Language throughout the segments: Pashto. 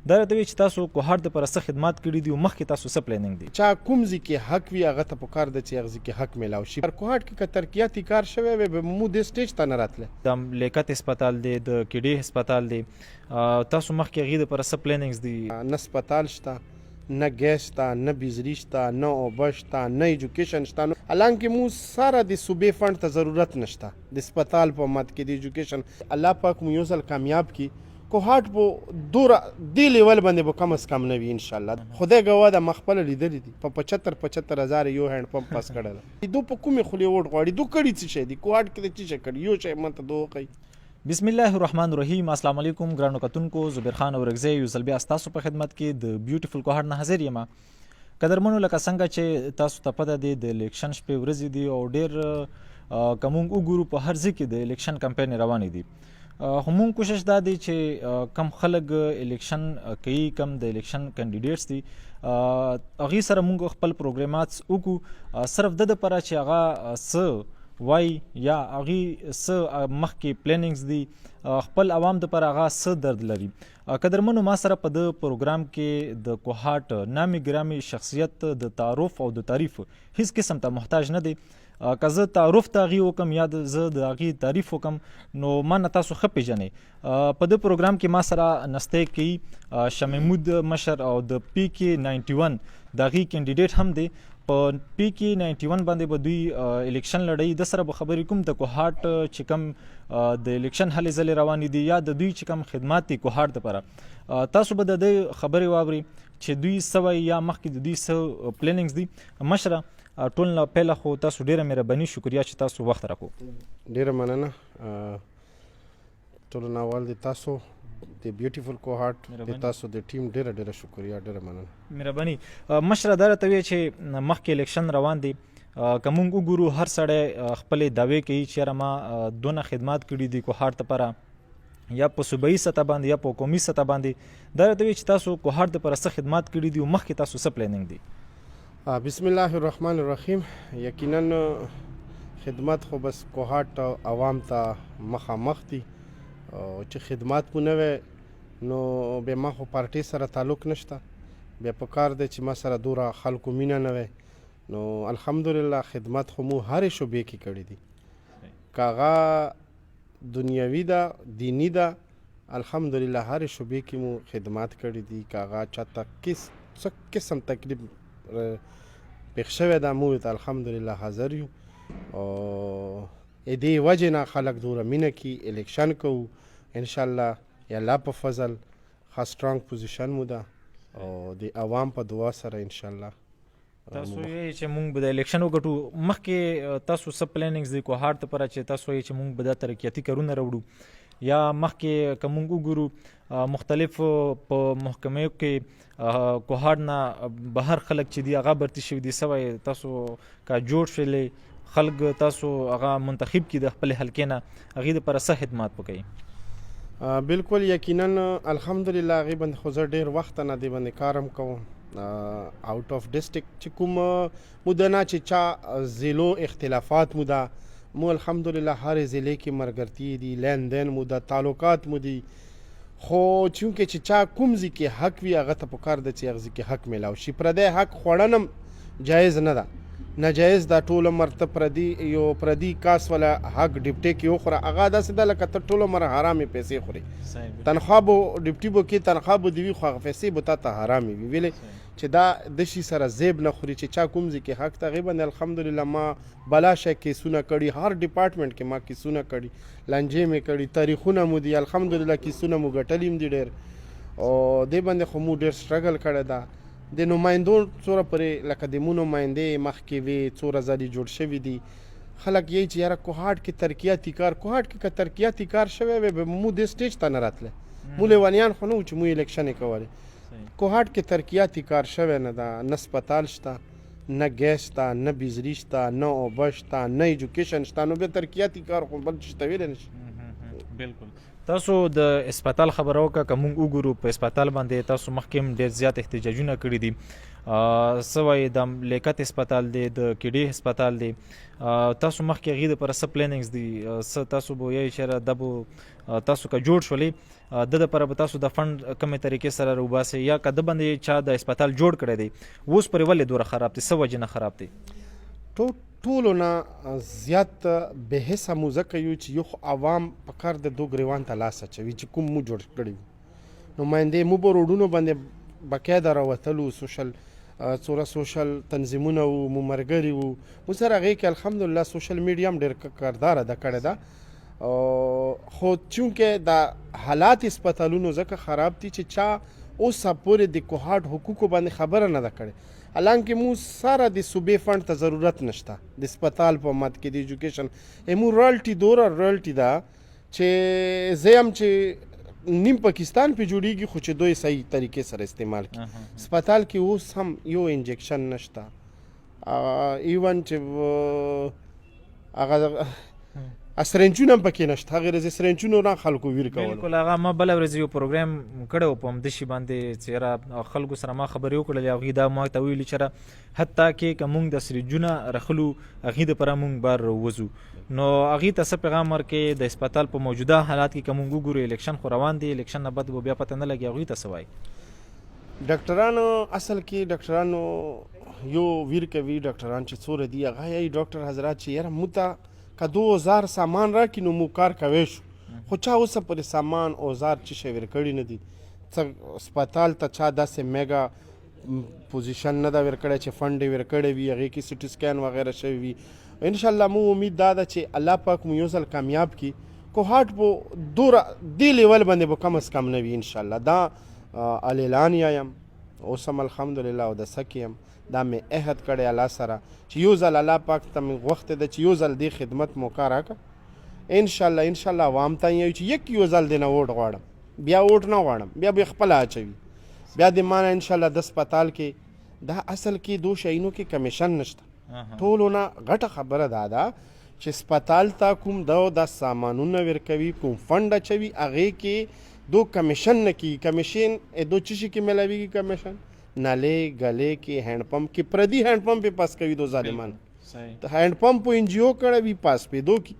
دا راته وایي چې تاسو کوهاټ دپاره څه خدمات کړي دي او مخکې تاسو څه پلانینګ دی؟ چا کوم ځای کې حق وي هغه ته پکار ده چې هغه ځای کې حق میلاو شي. پر کوهاټ کې که ترقیاتي کار شوی وی به مو دې سټیج ته نه راتله. د لیاقت هسپتال دی، د کیډې هسپتال دی، تاسو مخکې هغې دپاره څه پلانینګز دي؟ نه هسپتال شته، نه ګیس شته، نه بجلی شته، نه اوبه شته، نه ایجوکیشن شته. حالانکه مو سره د صوبې فنډ ته ضرورت نشته د هسپتال په مد کې د ایجوکیشن. الله پاک مو یو ځل کامیاب کی کوهاټ به دوره دې لیول باندې به کم از کم نه وي انشاءالله. خدای ګواه ده ما خپله لیدلي دي په 75,000 یو هینډ پمپ پاس کړی ده. دو په کومې خولې ووټ غواړي؟ دو کړي څه شی دي کوهاټ کې د څه شی کړي؟ یو شی ماته دو وښایي. بسم الله الرحمن الرحیم. السلام علیکم ګرانو کتونکو، زبیر خان اورکزی یو ځل بیا ستاسو په خدمت کې د بیوټیفل کوهاټ نه حاضر یم. قدرمنو، لکه څنګه چې تاسو ته پته دی د الیکشن شپې ورځې دي او ډېر که موږ وګورو په هر ځای کې د الیکشن کمپین روانې دي. خو مونږ کوشش دا دی چې کم خلک الیکشن کوي، کم د الیکشن کینډیډیټس دي، هغې سره مونږ خپل پروګرامات وکړو صرف د دپاره چې هغه څه وای یا هغې څه مخکې پلانینګز دي خپل عوام دپاره هغه څه درد لري. قدرمنو، ما سره په د پروګرام کې د کوهاټ نامي ګرامي شخصیت د تعارف او د تعریف هیڅ قسم ته محتاج نه دی. که زه تعارف ته هغې وکم یا زه د هغې تعریف وکم نو ما نه تاسو ښه پېژنئ. په د پروګرام کې ما سره نستی کوي شاه محمود مشر او د پی کې 91 د هغې کینډیډیټ هم دی. په پی کې 91 باندې به دوی الیکشن لړی. د سره به خبرې کوم د کوهاټ چې کوم د الیکشن هلې ځلې روانې دي یا د دوی چې کوم خدمات دي کوهاټ دپاره. تاسو به د دې خبرې واورئ چې دوی څه وایي یا مخکې د دوی څه پلانینګز دي. مشره، ټول نه پیله خو تاسو ډېره مهرباني، شکریا چې تاسو وخت راکړو. ډېره مننه. ټولو نه اول د تاسو د بیوټیفل کوهاټ د تاسو د ټیم ډېره شکریا، ډېره مننه. مهرباني. مشره، دا راته وایي چې مخکې الیکشن روان دی، که موږ وګورو هر سړی خپلې دعوې کوي چې یاره ما دونه خدمات کړي دي کوهاټ دپاره یا په صوبایي سطح باندې یا په قومي سطح باندې. دا راته وایي چې تاسو کوهاټ دپاره څه خدمات کړي دي او مخکې تاسو څه پلانینګ دي؟ بسم الله الرحمن الرحیم. یقینا خدمات خو بس کوهاټ عوام ته مخامخ دي. چې خدمات مو نه وی نو بیا ما خو پارټۍ سره تعلق نشته، بیا پکار دی چې ما سره دوره خلکو مینه نه وی. نو الحمدلله خدمات خو مو هرې شعبې کې کړي دي، که هغه دنیوي ده دینی ده، الحمدلله هرې شعبې کې مو خدمات کړي دي. که هغه چاته څه قسم تکلیف پېښ شوی ده مو ته الحمدلله حاضر یو. او دې وجې نه خلک دوره مینه کي الیکشن کوو انشاءالله. یا الله په فضل ښه سټرانګ پوزیشن مو ده او د عوام په دعا سره انشاءالله. تاسو یې چې مونږ به د الیکشن وګټو، مخکې تاسو څه پلانینګز دي کوهاټ دپاره چې تاسو یې چې مونږ به دا ترقیاتي کارونه راوړو؟ یا مخکې که مونږ وګورو مختلف په محکمو کې کوهاټ نه بهر خلک چې دي هغه برتي شوي دي، څه وایي تاسو که جوړ شولې خلک تاسو هغه منتخب کړي د خپلې حلقې نه، هغې دپاره څه خدمات وکوي؟ بالکل یقینا الحمدلله هغې باندې خو زه ډېر وخته نه دې باندې کار هم کوم. آوټ آف ډسټرکټ چې کوم موده نه چې چا ضلعو اختلافات مو ده، مو الحمدلله هرې ضلع کې ملګرتي دي، لین دین مو ده، تعلقات مو دي. خو چونکې چې چا کوم ځای کې حق وي هغه ته پکار ده چې هغه ځای کې حق میلاو شي. پردی حق خوړن هم جایز نه ده، ناجایز دا ټول عمر ته پردي کاس والا حق ډپټي کې وخوره، هغه داسې ده لکه ته ټول عمر حرامې پیسې خورې. تنخوا به ډپټي به کې تنخوا به دې وي خو هغه پیسې به تا ته حرامې وي. ویلې چې دا د شي سره زیب نه خوري چې چا کوم ځای کې حق ته. هغې باندې الحمدلله ما بلا شی کیسونه کړي، هر ډپارټمنټ کې ما کیسونه کړي، لانجې مې کړي، تاریخونه مو دي، الحمدلله کیسونه مو ګټلي هم دي ډېر. او دې باندې خو مو ډېر سټرګل کړی ده. د نمایندو څوره پورې لکه د مو نمایندې مخکې وي څوره ځلې جوړ شوي دي. خلک یې چې یاره کوهاټ کې ترقیاتي کار، کوهاټ کې که ترقیاتي کار شوی وی به مو دې سټیج ته نه راتله. مو لیونیان خو نه وو چې مو الیکشن یې کولې. کوهاټ کې ترقیاتي کار شوی نه ده، نه هسپتال شته، نه ګیس شته، نه بجلی شته، نه اوبه شته، نه ایجوکیشن شته. نو بیا ترقیاتي کار خو بل شته ویلی نه شي. بالکل. تاسو د اسپیټال خبره وکړه که موږ وګورو په اسپیټال باندې تاسو مخکې هم ډېر زیات احتجاجونه کړي دي څه وایي د لیاقت اسپیټال دی د کیډې اسپیټال دی تاسو مخکې هغې دپاره څه پلانینګز دي څه تاسو به وایئ چېرې دا به تاسو که جوړ شولې د دپاره به تاسو د فنډ کومې طریقې سره راوباسئ یا که د باندې چا د اسپیټال جوړ کړی دی اوس پرې ولې دوره خراب دی څه وجې نه خراب دی ټولو نه زیات بې حسه مو ځکه یو چې یو خو عوام په کار د دو ګریوان ته لاس اچوي چې کوم مو جوړ کړي وو نمایندې مو په روډونو باندې باقاعده راوتلو سوشل تنظیمونه وو مو ملګري وو مو سره هغې کې الحمدلله سوشل میډیا هم ډېر کردار ادا کړې ده خو چونکې د حالات اسپیټالونو ځکه خراب دي چې چا اوسه پورې د کوهاټ حقوقو باندې خبره نه ده کړې حالانکه مو سره د صوبې فنډ ته ضرورت نشته د اسپیټال په مد کې د ایجوکیشن مو رالټي دوره رالټي ده چې زه هم چې نیم پاکستان په جوړیږي خو چې دوی صحیح طریقې سره استعمال کړي اسپیټال کې اوس هم یو انجکشن نشته ایون چې هغه سرنجونه هم پکې نشته هغې ورځې سرنجونو نه خلکو ویر کول بلکل هغه ما بله ورځ یو پروګرام کړی و په همده شي باندې چې یاره خلکو سره ما خبرې وکړلې هغوی دا ما ته ویلي چې یاره حتی کې که مونږ د سرنجونه رخلو هغې دپاره مونږ بار وځو نو هغې ته څه پیغام ورکړې د اسپیټال په موجوده حالات کې که مونږ وګورو الیکشن خو روان دی الیکشن نه بعد به بیا پته نه لګي هغوی ته څه وایي ډاکټرانو اصل کې ډاکټرانو یو ویر کوي ډاکټران چې څوره دي هغه یې ډاکټر حضرات چې یاره موږ ته که 2000 سامان راکړي نو مو کار کوی شو خو چا اوسه پورې سامان اوزار چې شی ور کړي نه دي څه اسپیټال ته چا داسې میګا پوزیشن نه ده ورکړی چې فنډ یې ورکړی وي هغې کې سټي سکین وغیره شوي وي انشاءالله مو امید دا ده چې الله پاک مو یو ځل کامیاب کړي کوهاټ به دوره دې لیول باندې به کم از کم نه وي انشاءالله دا الاعلان یم اوس هم الحمدلله او د سکې یم دا مې عهد کړی الله سره چې یو ځل الله پاک ته مې وخت ده چې یو ځل دې خدمت موقع راکړه انشاءالله عوام ته یې چې یو ځل دې نه ووټ غواړم بیا ووټ نه غواړم بیا به خپله اچوي بیا دې ما نه انشاءالله د اسپیټال کې دا اصل کې دو شیانو کې کمیشن نشته ټولو نه غټه خبره دا ده چې اسپیټال ته کوم دا سامانونه ورکوي کوم فنډ اچوي هغې کې دو کمیشن نه کېږي کمیشن دو څه شي کې میلاویږي کمیشن نالې ګلې کې هینډ پمپ کې پردي هینډ پمپ یې پاس کوي دو ظالمان هینډ پمپ ان جی او کړی وي پاس پیدو کې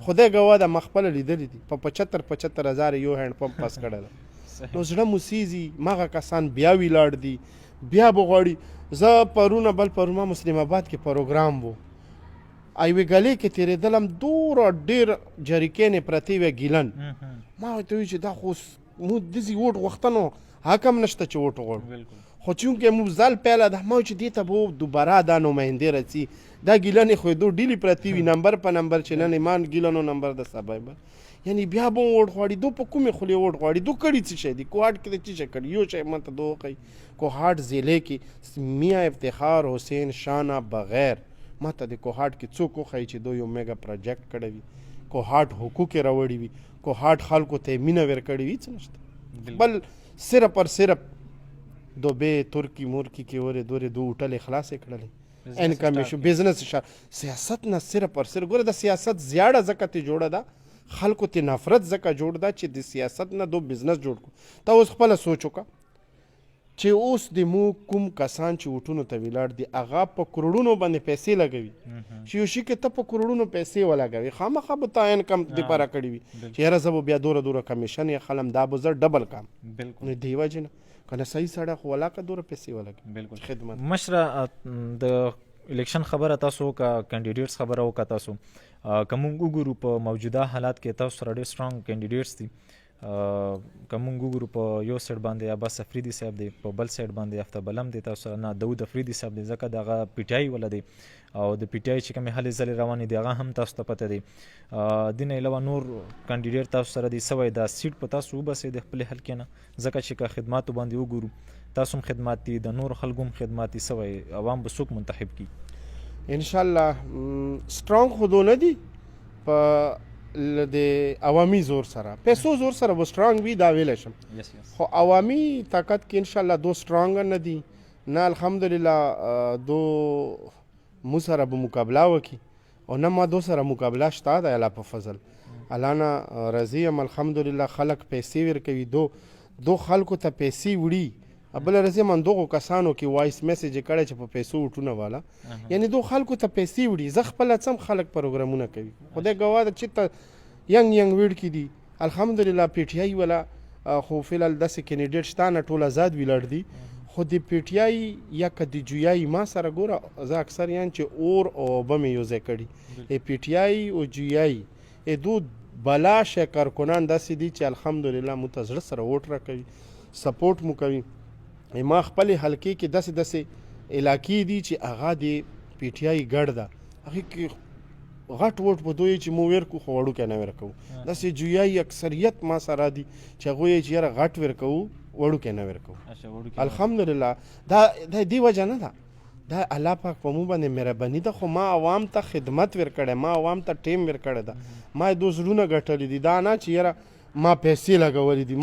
خدای ګواه ده ما خپله لیدلي دي په 75 هزار یو هینډ پمپ پاس کړی ده نو زړه مو سیزي مغه کسان بیا ویلاړ دي بیا به غواړي زه پرونه بل پرونه مسلم آباد کې پروګرام و ایوې ګلې کې تېرېدلم دوره ډېر جریکینې پرتې وې ګیلن ما ورته وویل چې دا خو موږ داسې ووټ غوښتنو حق هم نشته چې ووټ وغواړو خو چونکې موږ ځل پیله ده ما چې دې ته به دوباره دا نمایندې راځي دا ګیلنې خو دو ډیلې پرتې وي نمبر په نمبر چې نن ایمان ګیلنو نمبر د سبا یعنی بیا به ووټ غواړي دو په کومې خولې ووټ غواړي دو کړي څه شی دي کوهاټ کې د څه شی کړي یو شی ماته دو وښایي کوهاټ ضلع کې میاں افتخار حسین شانه بغیر ماته د کوهاټ کې څوک وښایي چې دو یو میګا پروجیکټ کړی وي کوهاټ حقوق یې راوړي وي کوهاټ خلکو ته مینه ورکړې وي څه نشته بل صرف اور صرف دوبې ترکی مورکی کې ورې دورې دو هوټلې خلاصې کړلې انکم شو بزنس سیاست نه صرف اور صرف ګوره د سیاست زیاړه ځکه ته جوړه ده خلکو ته نفرت ځکه جوړ ده چې د سیاست نه دو بزنس جوړ کړو ته اوس خپله سوچ وکړه چې اوس د مو کوم کسان چې وټونو ته ولاړ دي هغه په کروڑونو باندې پیسې لګوي چې یو شي کې ته په کروڑونو پیسې ولګوي خامخا به تا انکم دپاره کړي وي چې یاره زه به بیا دوره کمیشن یې خلم دا به زه ډبل کام نو دې وجې نه که نه صحیح سړی خو ولاکه دوره پیسې ولګي خدمت مشره د الیکشن خبره تاسو که کینډیډیټس خبره وکړه تاسو که موږ وګورو په موجوده حالات کې تاسو سره ډېر سټرانګ کینډیډیټس دي که موږ وګورو په یو سایډ باندې عباس افریدي صاحب دی په بل سایډ باندې افتاب علم دی تاسو نه داود افریدي صاحب دی ځکه د هغه پی ټی آی والا دی او د پی ټی آی چې کومې هلې ځلې روانې دي هغه هم تاسو ته پته دی دې نه علاوه نور کینډیډیټ تاسو سره دی سوی دا سیټ په تاسو وباسئ د خپلې حلقې نه ځکه چې که خدماتو باندې وګورو تاسو هم خدمات دي د نور خلکو هم خدمات دي سوی عوام به څوک منتخب کړي انشاءالله سټرانګ خو دو نه دي په د عوامي زور سره پیسو زور سره به سټرانګ وي دا ویلی شم خو عوامي طاقت کې انشاءالله دو سټرانګ نه دي نه الحمدلله دو مو سره به مقابله وکړي او نه ما دو سره مقابله شته د الله په فضل الله نه راضي یم الحمدلله. خلک پیسې ورکوي، دو خلکو ته پیسې وړي. بله راضي یم دغو کسانو کې وایس میسیج یې کړی چې په پیسو وټونه والا، یعنی دو خلکو ته پیسې وړي. زه خپله څم خلک پروګرامونه کوي، خدای ګواه ده چې ته ینګ ویډ کې دي الحمدلله. پی ټی آی والا خو فلحال داسې کینډیډیټ شته نه، ټول آزاد ویلړ دي. خو د پی ټی آی یا که د جویایي ما سره ګوره زه اکثر یم چې اور او اوبه مې یو ځای کړي. پی ټی آی او جویایي دو بلا شکر کنان داسې دي چې الحمدلله مو ته زړه سره ووټ راکوي، سپورټ مو کوي. ما خپلې حلقې کې داسې علاقې دي چې هغه د پی ټی آی ګډ ده، هغې کې غټ ووټ په دوی چې مو ورکو خو وړوکی نه ورکوو. داسې جویایي اکثریت ما سره دي چې هغوی یې چې یاره غټ ورکوو وړوکی نه ورکوو. الحمدلله دا دې وجه نه ده، دا الله پاک په مو باندې مهرباني ده. خو ما عوام ته خدمت ورکړی، ما عوام ته ټیم ورکړی ده، ما دو زړونه ګټلي دي. دا نه چې یاره ما پیسې لګولې دي.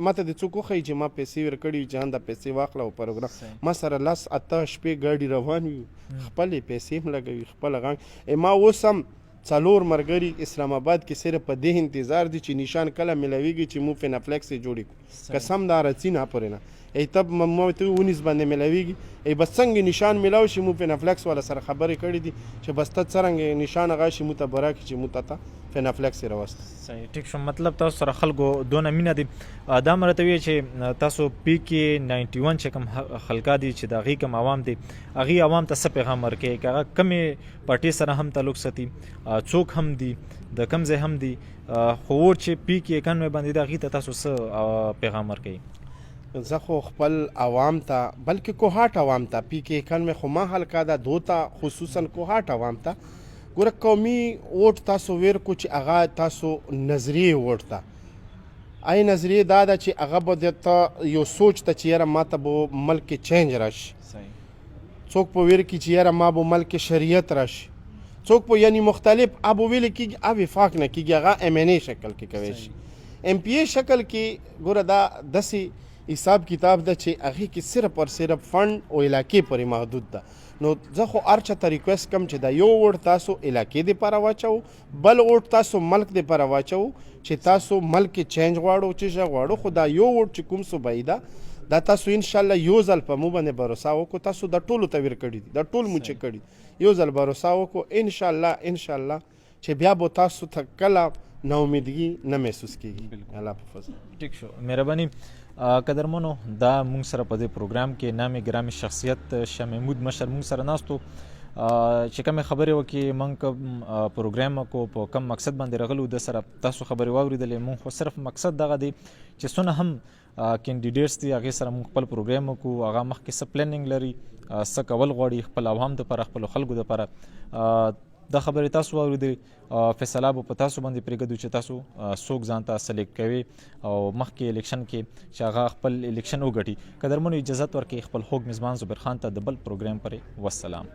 ما ته د څوک وښیي چې ما پیسې ورکړي وي چې دا پیسې واخله او پروګرام ما سره 10 شپې ګاډي روان وي، خپلې پیسې هم لګوي، خپله غږ. ما اوس هم 4 ملګري اسلام آباد کې صرف په دې انتظار دي چې نشان کله ملاویږي چې مو فینافلیکس یې جوړې کړو. قسم دا راځي نه پورې نه تب ما ته 19 باندې ملاویږي. بس څنګه نشان ملاو شي، مو فینافلیکس والا سره خبرې کړې دي چې بس ته څرنګه نشان هغه شي مو ته برا کې چې مو ته فینافلیکس یې راوست. صحیح، ټیک شو. مطلب تاسو سره خلکو دونه مینه دي. دا مرته وی چې تاسو پی کې 91 چې کوم خلکا دي چې د هغې کوم عوام دي، هغې عوام ته څه پیغام ورکوي؟ که هغه کمې پارټۍ سره هم تعلق ساتي، څوک هم دي، د کوم ځای هم دي، خو اور چې پی کې 91 باندې د هغې ته تاسو څه پیغام ورکوي؟ زه خو خپل عوام ته بلکې کوهاټ عوام ته پی کې 91 خو ما حلقه ده دو ته خصوصا کوهاټ عوام ته ګوره قومي ووټ تاسو ورکو چې هغه تاسو نظریې ووټ ته ای نظریې دا ده چې هغه به درته یو سوچ ته چې یاره ما ته به ملک کې چینج راشي. څوک په ویر کې چې یاره ما به ملک کې شریعت راشي، څوک په یعنی مختلف ابو ویل کېږي او وفاق نه کېږي، هغه ایم این ای شکل کې کوي شي. ایم پی ای شکل کې ګوره دا داسې حساب کتاب ده چې هغې کې صرف اور صرف فنډ او علاقې پورې محدود ده. نو زه خو هر چا ته ریکویسټ کوم چې دا یو ووټ تاسو علاقې دپاره واچوو، بل ووټ تاسو ملک دپاره واچوو چې تاسو ملک کې چینج غواړو، چې غواړو. خو دا یو ووټ چې کوم صوبایي ده دا تاسو انشاءالله یو ځل په مو باندې بروسه وکړو. تاسو دا ټولو ته ور کړي دي، دا ټول مو چې کړي، یو ځل بروسه وکړو انشاءالله چې بیا به تاسو ته کله ناامیدګي نه محسوس کېږي. الله په فضل. ټیک شو، مهرباني. قدرمنو، دا مونږ سره په دې پروګرام کې نامي ګرامي شخصیت شاه محمود مشر مونږ سره ناستو چې کومې خبرې وکړي. مونږ کوم پروګرام کو په کوم مقصد باندې راغلو د سره تاسو خبرې واورېدلې. مونږ خو صرف مقصد دغه دی چې څونه هم کینډیډیټس دي هغې سره مونږ خپل پروګرام وکړو، هغه مخکې څه پلانینګ لري، څه کول غواړي خپل عوام دپاره، خپلو خلکو دپاره. دا خبرې تاسو واورېدې، فیصله به په تاسو باندې پرېږدو چې تاسو څوک ځان ته سلیکټ کوي او مخکې الیکشن کې چې هغه خپل الیکشن وګټي. قدرمنو، اجازت ورکړئ خپل خوږ میزبان زبیر خان ته د بل پروګرام پرې. والسلام.